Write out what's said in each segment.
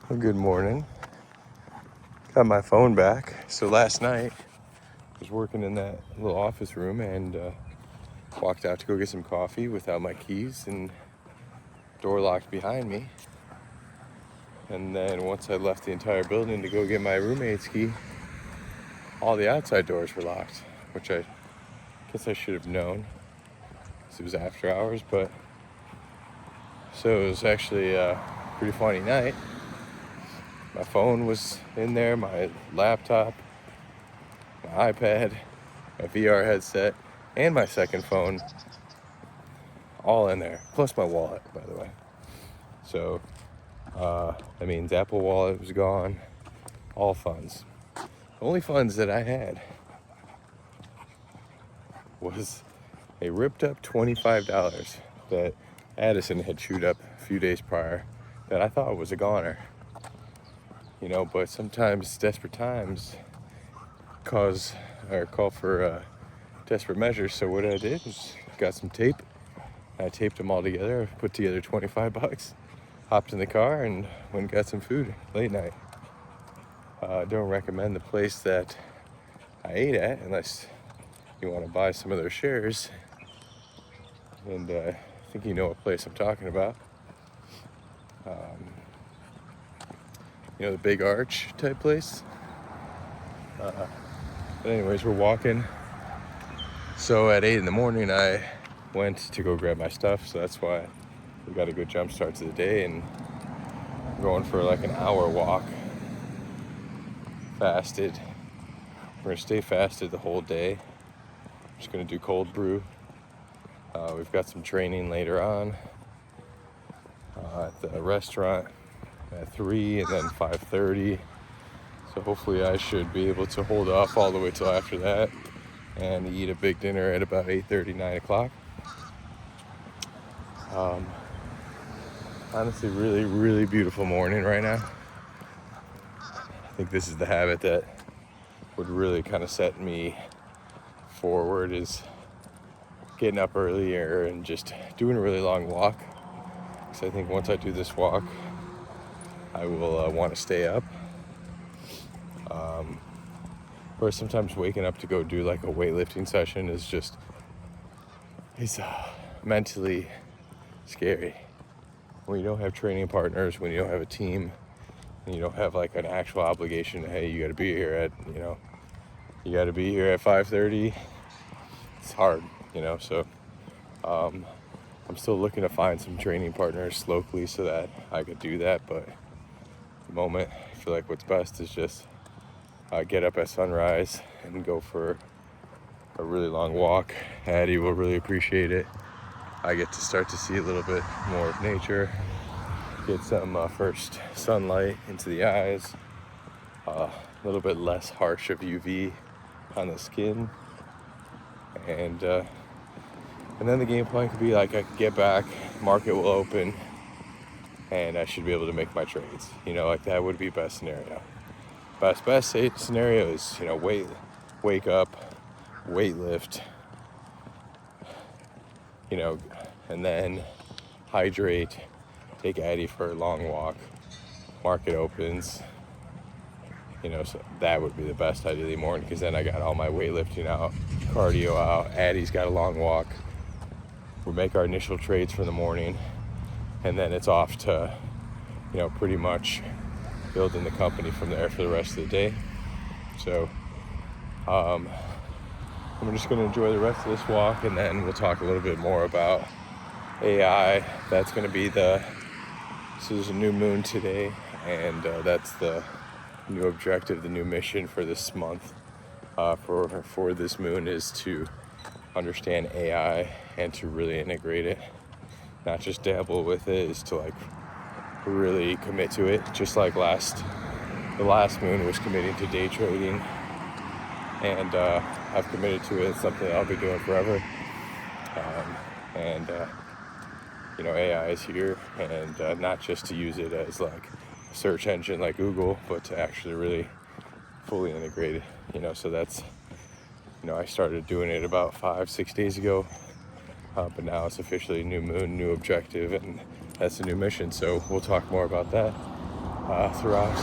Well, good morning. Got my phone back. So last night, I was working in that little office room and walked out to go get some coffee without my keys and door locked behind me. And then once I left the entire building to go get my roommate's key, all the outside doors were locked, which I guess I should have known because it was after hours. But so it was actually a pretty funny night. My phone was in there, my laptop, my iPad, my VR headset, and my second phone, all in there, plus my wallet, by the way. So that means Apple Wallet was gone, all funds. The only funds that I had was a ripped up $25 that Addison had chewed up a few days prior that I thought was a goner. But sometimes desperate times call for desperate measures. So what I did was got some tape. I taped them all together, put together $25, hopped in the car, and went and got some food late night. Don't recommend the place that I ate at unless you want to buy some of their shares. And I think you know what place I'm talking about. The Big Arch type place. But anyways, we're walking. So at 8 in the morning, I went to go grab my stuff. So that's why we got a good jump start to the day. And I'm going for like an hour walk. Fasted. We're going to stay fasted the whole day. I'm just going to do cold brew. We've got some training later on at the restaurant at 3 and then 5:30. So hopefully I should be able to hold off all the way till after that and eat a big dinner at about 8:30, 9 o'clock. Honestly, really, really beautiful morning right now. I think this is the habit that would really kind of set me forward, is getting up earlier and just doing a really long walk. Because I think once I do this walk, I will want to stay up. Or sometimes waking up to go do like a weightlifting session is mentally scary. When you don't have training partners, when you don't have a team, and you don't have like an actual obligation, hey, you got to be here at 5:30. It's hard, so I'm still looking to find some training partners locally so that I could do that. But at the moment, I feel like what's best is just get up at sunrise and go for a really long walk. Addie will really appreciate it. I get to start to see a little bit more of nature, get some first sunlight into the eyes, a little bit less harsh of UV on the skin, and then the game plan could be like I could get back, market will open, and I should be able to make my trades. Like that would be best scenario. Best scenario is wake up, weight lift, and then hydrate, take Addie for a long walk, market opens, so that would be the best ideally morning, because then I got all my weightlifting out, cardio out, Addie's got a long walk, we'll make our initial trades for the morning, and then it's off to, pretty much building the company from there for the rest of the day. So I'm just going to enjoy the rest of this walk, and then we'll talk a little bit more about AI. That's going to be so there's a new moon today, and that's the new objective, the new mission for this month for this moon is to understand AI and to really integrate it, not just dabble with it, is to like really commit to it, just like the last moon was committing to day trading, and I've committed to it. It's something I'll be doing forever. AI is here, and not just to use it as like a search engine like Google, but to actually really fully integrate it. So that's, I started doing it about 5-6 days ago, but now it's officially a new moon, new objective, and that's a new mission. So we'll talk more about that. throughout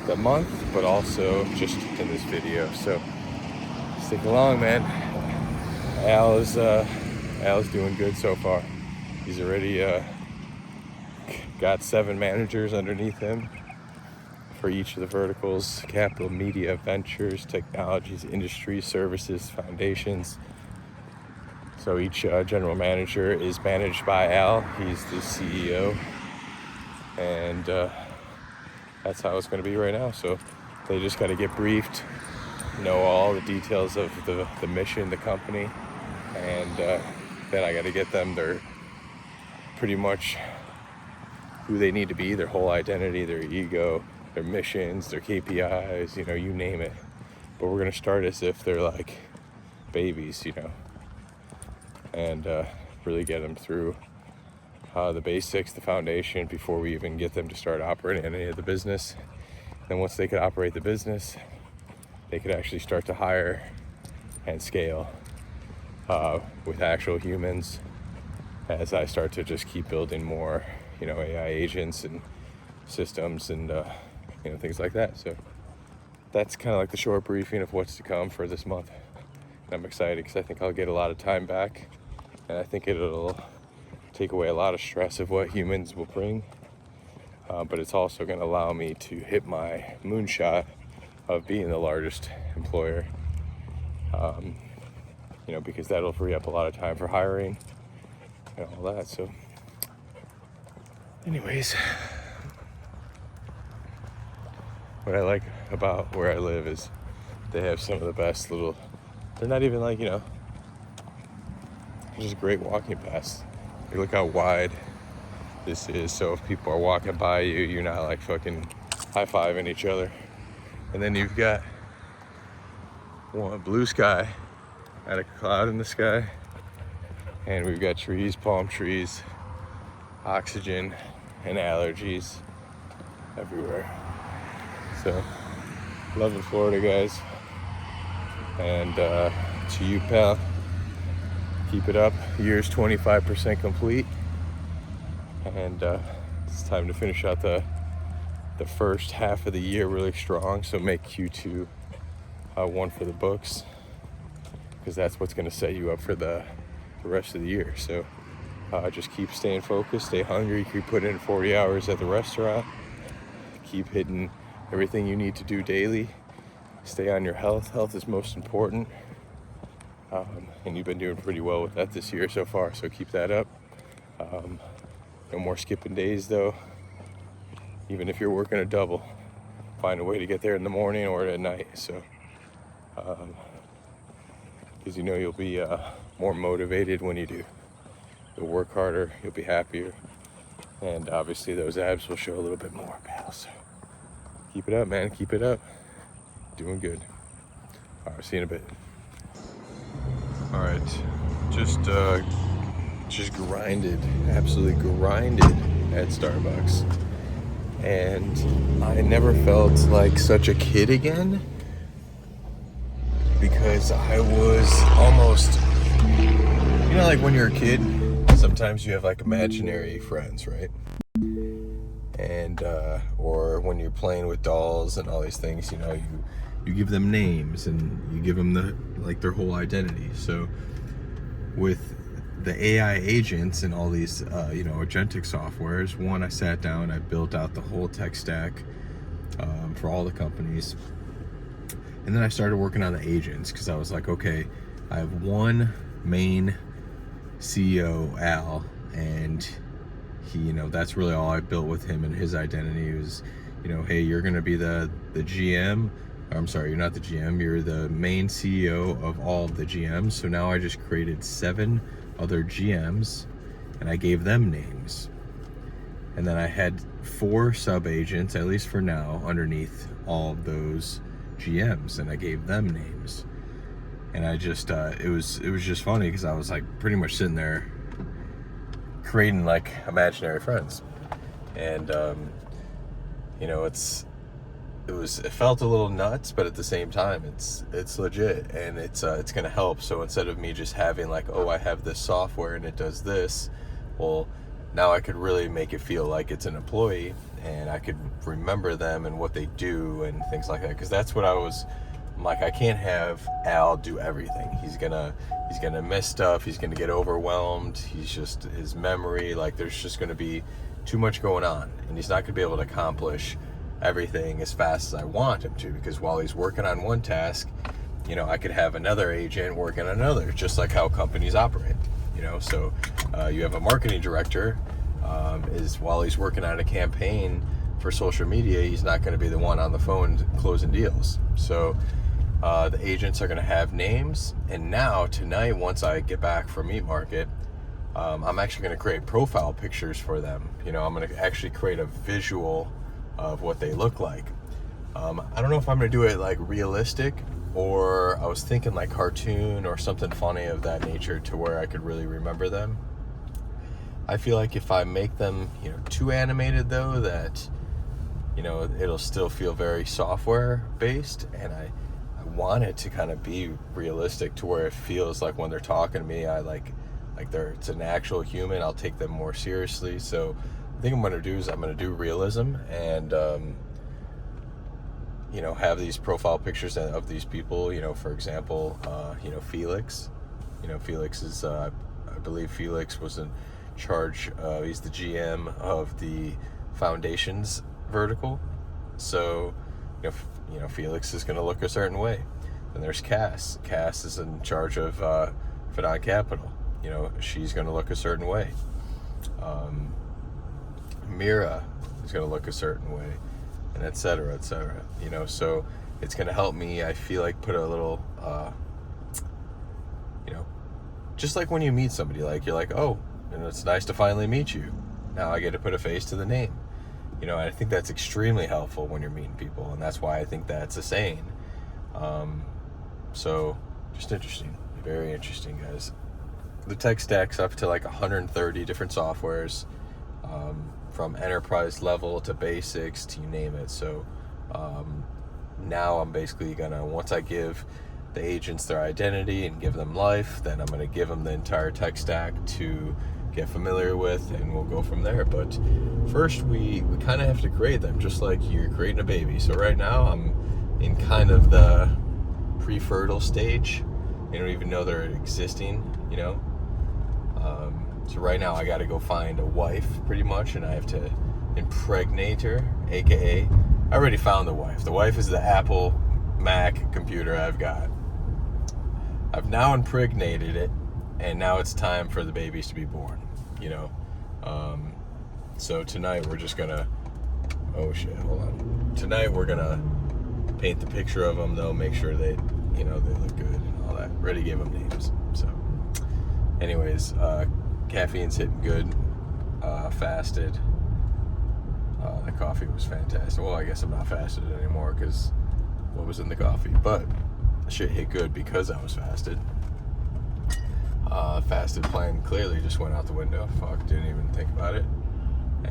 the month, but also just in this video. So stick along, man. Al's doing good so far. He's already got 7 managers underneath him for each of the verticals: capital, media, ventures, technologies, industry, services, foundations. So each general manager is managed by Al. He's the CEO, and that's how it's going to be right now. So they just got to get briefed, know all the details of the mission, the company, and then I got to get them their pretty much who they need to be, their whole identity, their ego, their missions, their KPIs, you name it. But we're going to start as if they're like babies, and really get them through the basics, the foundation, before we even get them to start operating any of the business. Then once they could operate the business, they could actually start to hire and scale with actual humans, as I start to just keep building more, AI agents and systems and, things like that. So that's kind of like the short briefing of what's to come for this month. And I'm excited because I think I'll get a lot of time back, and I think it'll take away a lot of stress of what humans will bring. But it's also going to allow me to hit my moonshot of being the largest employer, because that'll free up a lot of time for hiring and all that. So anyways, what I like about where I live is they have some of the best they're not even like, just great walking paths. You look how wide this is, so if people are walking by you, you're not like fucking high-fiving each other. And then you've got one blue sky, not a cloud in the sky, and we've got trees, palm trees, oxygen, and allergies everywhere. So, loving Florida, guys. And to you, pal, keep it up. Year's 25% complete, and it's time to finish out the first half of the year really strong. So make Q2 one for the books, because that's what's going to set you up for the rest of the year. So just keep staying focused, stay hungry, keep putting in 40 hours at the restaurant, keep hitting everything you need to do daily. Stay on your health. Health is most important. And you've been doing pretty well with that this year so far, so keep that up. No more skipping days though. Even if you're working a double, find a way to get there in the morning or at night. So, because you'll be more motivated when you do. You'll work harder, you'll be happier, and obviously those abs will show a little bit more, pal. So keep it up, man. Keep it up. Doing good. All right, see you in a bit. All right, just grinded, absolutely grinded at Starbucks, and I never felt like such a kid again, because I was almost, like when you're a kid, sometimes you have like imaginary friends, right? And or when you're playing with dolls and all these things, you give them names and you give them their whole identity. So with the AI agents and all these agentic softwares, I sat down, I built out the whole tech stack for all the companies, and then I started working on the agents, because I was like, okay, I have one main CEO, Al, and he, that's really all I built with him, and his identity was, hey, you're gonna be the GM. I'm sorry, you're not the GM, you're the main CEO of all of the GMs. So now I just created 7 other GMs, and I gave them names. And then I had 4 sub-agents, at least for now, underneath all of those GMs, and I gave them names. And I just, it was just funny, because I was like pretty much sitting there creating like imaginary friends. And, it felt a little nuts, but at the same time, it's legit, and it's gonna help. So instead of me just having like, oh, I have this software and it does this, well, now I could really make it feel like it's an employee, and I could remember them and what they do and things like that. Because that's what I'm like, I can't have Al do everything. He's gonna miss stuff. He's gonna get overwhelmed. His memory, like, there's just gonna be too much going on, and he's not gonna be able to accomplish everything as fast as I want him to, because while he's working on one task, I could have another agent working on another, just like how companies operate, so you have a marketing director, while he's working on a campaign for social media, he's not going to be the one on the phone closing deals. So the agents are going to have names, and now tonight, once I get back from Meat Market, I'm actually going to create profile pictures for them. I'm going to actually create a visual of what they look like. I don't know if I'm going to do it like realistic, or I was thinking like cartoon or something funny of that nature to where I could really remember them. I feel like if I make them, too animated though, that, it'll still feel very software based, and I want it to kind of be realistic to where it feels like when they're talking to me, I it's an actual human. I'll take them more seriously. So I think I'm going to do realism, and have these profile pictures of these people. For example, Felix. Felix is, I believe Felix was in charge. He's the GM of the foundations vertical. So, Felix is going to look a certain way. And there's Cass. Cass is in charge of Fidan Capital. She's going to look a certain way. Mira is going to look a certain way, and et cetera, et cetera. So it's going to help me, I feel like, put a little, just like when you meet somebody, like, you're like, oh, it's nice to finally meet you. Now I get to put a face to the name. And I think that's extremely helpful when you're meeting people, and that's why I think that's a saying. So just interesting, very interesting, guys. The tech stack's up to like 130 different softwares, from enterprise level to basics to you name it. So now I'm basically gonna, once I give the agents their identity and give them life, then I'm gonna give them the entire tech stack to get familiar with, and we'll go from there. But first we kind of have to create them, just like you're creating a baby. So right now I'm in kind of the pre-fertile stage. I don't even know they're existing, so right now I got to go find a wife, pretty much, and I have to impregnate her, aka I already found the wife. The wife is the Apple Mac computer I've got. I've now impregnated it, and now it's time for the babies to be born, so tonight we're just gonna, oh shit, hold on. Tonight we're gonna paint the picture of them, though, make sure they look good and all that. Already gave them names. So anyways, caffeine's hitting good. Fasted. The coffee was fantastic. Well, I guess I'm not fasted anymore because what was in the coffee, but shit hit good because I was fasted. Fasted plan clearly just went out the window. Fuck, didn't even think about it.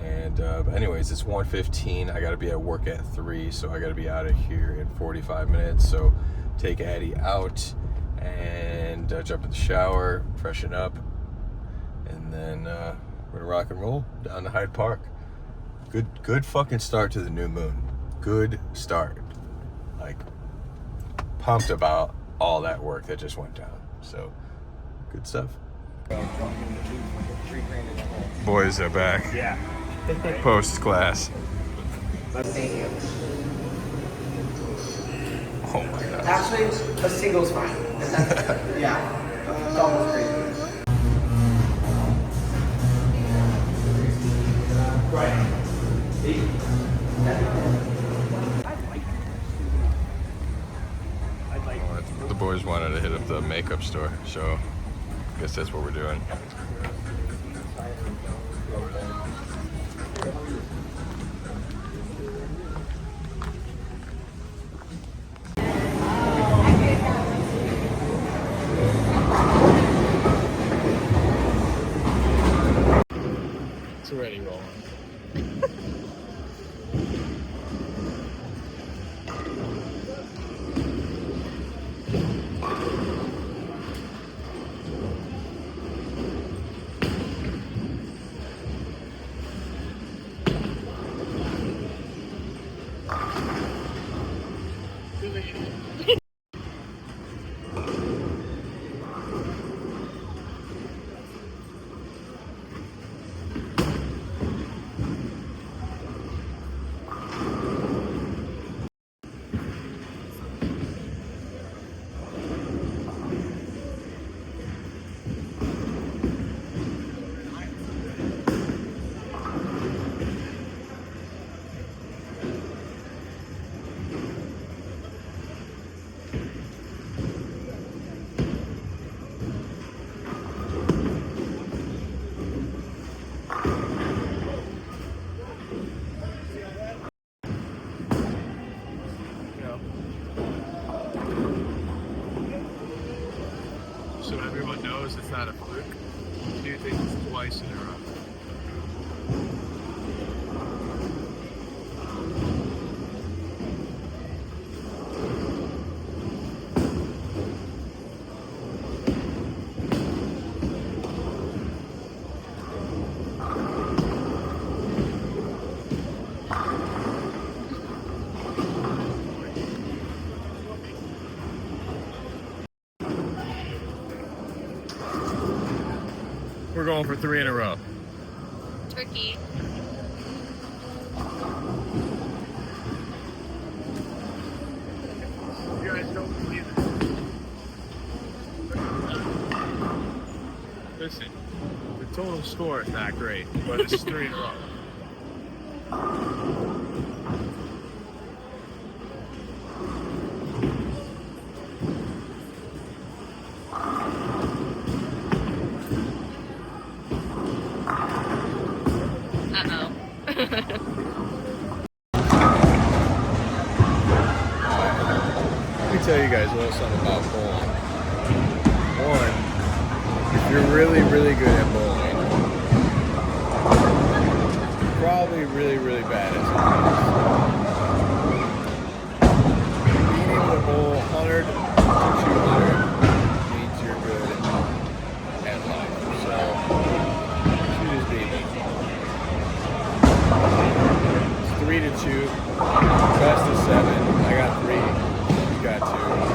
And anyways, it's 1:15. I gotta be at work at 3, so I gotta be out of here in 45 minutes. So take Addie out and jump in the shower, freshen up, and then we're gonna rock and roll down to Hyde Park. Good fucking start to the new moon. Good start. Like, pumped about all that work that just went down. So good stuff. Boys are back. Yeah. Post class. Oh my god. Actually, a single's fine. Yeah. It's almost crazy. Right. The boys wanted to hit up the makeup store, so I guess that's what we're doing. It's already rolling. So everyone knows it's not a fluke. Do things twice in a row. We're going for 3 in a row. Turkey. You guys don't believe it. Listen, the total score is not great, but it's 3 in a row. Uh-oh. Let me tell you guys a little something about bowling. One, if you're really, really good at bowling, you're probably really, really bad at something. Being able to bowl 100 to 200 means you're good at life. So, shoot his baby. It's 3-2. Best of 7. I got 3. You got 2.